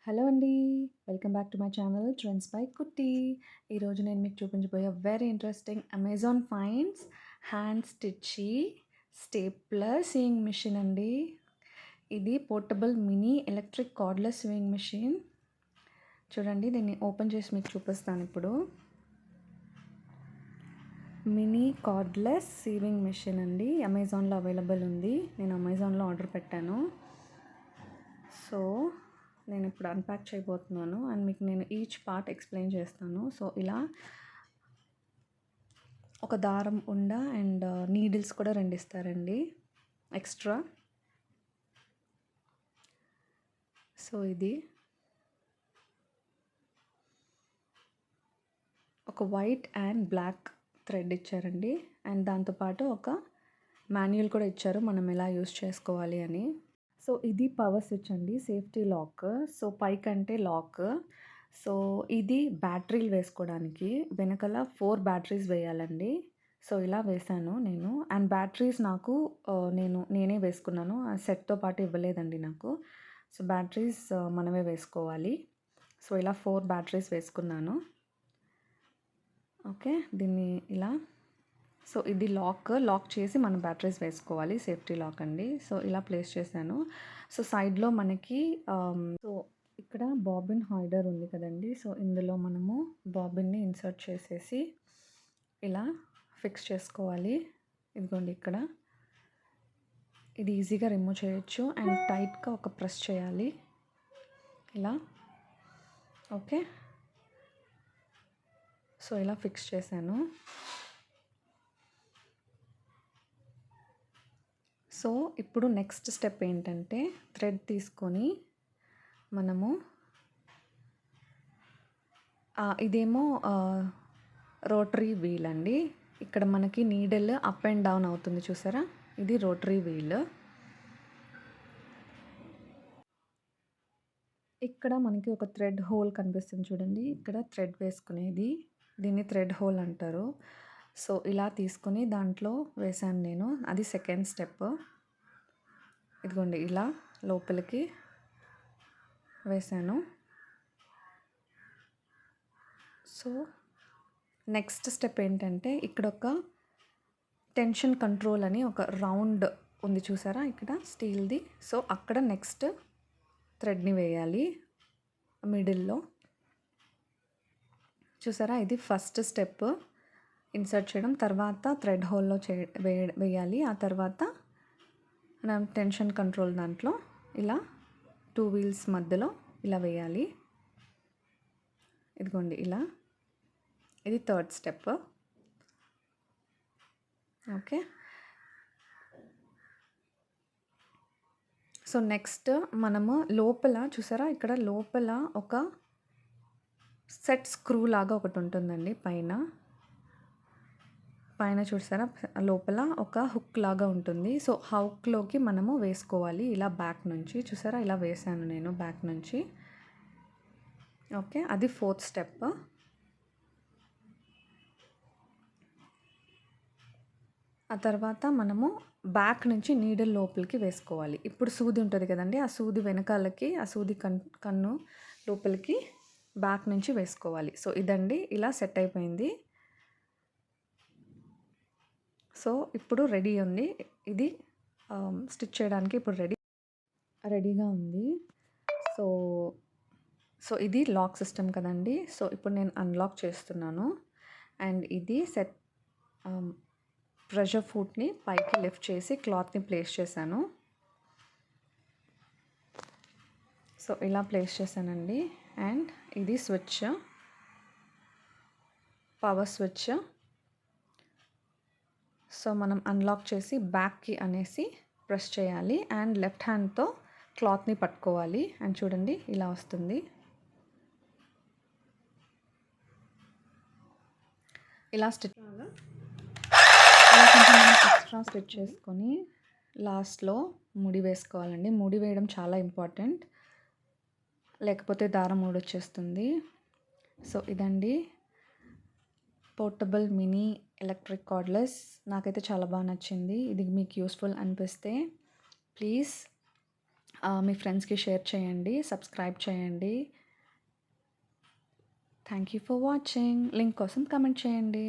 Hello అండి. Welcome back to my channel trends by Kutti. ఈరోజు నేను మీకు చూపించబోయే very interesting Amazon finds hand స్టిచ్‌చి స్టేప్లర్ సీయింగ్ మెషిన్ అండి. ఇది portable mini electric cordless sewing machine. చూడండి, దీన్ని ఓపెన్ చేసి మీకు చూపిస్తాను ఇప్పుడు. మినీ కార్డ్‌లెస్ సీవింగ్ మెషిన్ అండి. అమెజాన్‌లో అవైలబుల్ ఉంది. నేను అమెజాన్‌లో ఆర్డర్ పెట్టాను. సో నేను ఇప్పుడు అన్ప్యాక్ చేయబోతున్నాను అండ్ మీకు నేను ఈచ్ పార్ట్ ఎక్స్ప్లెయిన్ చేస్తాను. సో ఇలా ఒక దారం ఉండ అండ్ నీడిల్స్ కూడా 2 ఇస్తారండి ఎక్స్ట్రా. సో ఇది ఒక వైట్ అండ్ బ్లాక్ థ్రెడ్ ఇచ్చారండి అండ్ దాంతోపాటు ఒక మాన్యువల్ కూడా ఇచ్చారు మనం ఎలా యూస్ చేసుకోవాలి అని. సో ఇది పవర్ స్విచ్ అండి, సేఫ్టీ లాక్. సో పైకంటే లాక్. సో ఇది బ్యాటరీలు వేసుకోవడానికి. వెనకాల 4 బ్యాటరీస్ వేయాలండి. సో ఇలా వేశాను నేను. అండ్ బ్యాటరీస్ నాకు నేనే వేసుకున్నాను. ఆ సెట్‌తో పాటు ఇవ్వలేదండి నాకు. సో బ్యాటరీస్ మనమే వేసుకోవాలి. సో ఇలా 4 బ్యాటరీస్ వేసుకున్నాను. ఓకే, దీన్ని ఇలా. సో ఇది లాక్ చేసి మనం బ్యాటరీస్ వేసుకోవాలి. సేఫ్టీ లాక్ అండి. సో ఇలా ప్లేస్ చేశాను. సో సైడ్‌లో మనకి సో ఇక్కడ బాబిన్ హైడర్ ఉంది కదండీ. సో ఇందులో మనము బాబిన్‌ని ఇన్సర్ట్ చేసేసి ఇలా ఫిక్స్ చేసుకోవాలి. ఇదిగోండి ఇక్కడ. ఇది ఈజీగా రిమూవ్ చేయొచ్చు అండ్ టైట్‌గా ఒక ప్రెస్ చేయాలి ఇలా. ఓకే, సో ఇలా ఫిక్స్ చేశాను. సో ఇప్పుడు నెక్స్ట్ స్టెప్ ఏంటంటే థ్రెడ్ తీసుకొని మనము ఇదేమో రోటరీ వీల్ అండి. ఇక్కడ మనకి నీడిల్ అప్ అండ్ డౌన్ అవుతుంది చూసారా, ఇది రోటరీ వీల్. ఇక్కడ మనకి ఒక థ్రెడ్ హోల్ కనిపిస్తుంది చూడండి, ఇక్కడ థ్రెడ్ వేసుకునేది, దీన్ని థ్రెడ్ హోల్ అంటారు. సో ఇలా తీసుకొని దాంట్లో వేసాను నేను. అది సెకండ్ స్టెప్. ఇదిగోండి ఇలా లోపలికి వేసాను. సో నెక్స్ట్ స్టెప్ ఏంటంటే ఇక్కడ ఒక టెన్షన్ కంట్రోల్ అని ఒక రౌండ్ ఉంది చూసారా ఇక్కడ స్టీల్ది. సో అక్కడ నెక్స్ట్ థ్రెడ్ని వేయాలి మిడిల్లో. చూసారా, ఇది ఫస్ట్ స్టెప్ ఇన్సర్ట్ చేయడం. తర్వాత థ్రెడ్ హోల్లో వేయాలి. ఆ తర్వాత మనం టెన్షన్ కంట్రోల్ దాంట్లో ఇలా 2 వీల్స్ మధ్యలో ఇలా వేయాలి. ఇదిగోండి ఇలా. ఇది third step. Okay, so next మనము లోపల చూసారా, ఇక్కడ లోపల ఒక సెట్ స్క్రూ లాగా ఒకటి ఉంటుందండి పైన. చూసారా, లోపల ఒక హుక్ లాగా ఉంటుంది. సో హుక్లోకి మనము వేసుకోవాలి ఇలా బ్యాక్ నుంచి. చూసారా, ఇలా వేసాను నేను బ్యాక్ నుంచి. ఓకే, అది ఫోర్త్ స్టెప్. ఆ తర్వాత మనము బ్యాక్ నుంచి నీడిల్ లోపలికి వేసుకోవాలి. ఇప్పుడు సూది ఉంటుంది కదండి, ఆ సూది వెనకాలకి, ఆ సూది కన్ను లోపలికి బ్యాక్ నుంచి వేసుకోవాలి. సో ఇదండి, ఇలా సెట్ అయిపోయింది. సో ఇప్పుడు రెడీ ఉంది. ఇది స్టిచ్ చేయడానికి ఇప్పుడు రెడీగా ఉంది. సో సో ఇది లాక్ సిస్టమ్ కదండి. సో ఇప్పుడు నేను అన్లాక్ చేస్తున్నాను అండ్ ఇది సెట్ ప్రెషర్ ఫుట్ని పైకి లిఫ్ట్ చేసి క్లాత్ని ప్లేస్ చేశాను. సో ఇలా ప్లేస్ చేశానండి. అండ్ ఇది స్విచ్, పవర్ స్విచ్. సో మనం అన్లాక్ చేసి బ్యాక్కి అనేసి ప్రెస్ చేయాలి అండ్ లెఫ్ట్ హ్యాండ్తో క్లాత్ని పట్టుకోవాలి. అండ్ చూడండి ఇలా వస్తుంది. ఇలా స్టిచ్ కొంచెం మనం ఎక్స్ట్రా స్టిచ్ చేసుకొని లాస్ట్లో ముడి వేసుకోవాలండి. ముడి వేయడం చాలా ఇంపార్టెంట్, లేకపోతే దారం ఊడొచ్చేస్తుంది. సో ఇదండి పోర్టబుల్ మినీ ఎలక్ట్రిక్ కార్డ్లెస్. నాకైతే చాలా బాగా నచ్చింది. ఇది మీకు యూస్ఫుల్ అనిపిస్తే ప్లీజ్ మీ ఫ్రెండ్స్‌కి షేర్ చేయండి. సబ్స్క్రైబ్ చేయండి. Thank you for watching. Link కోసం కామెంట్ చేయండి.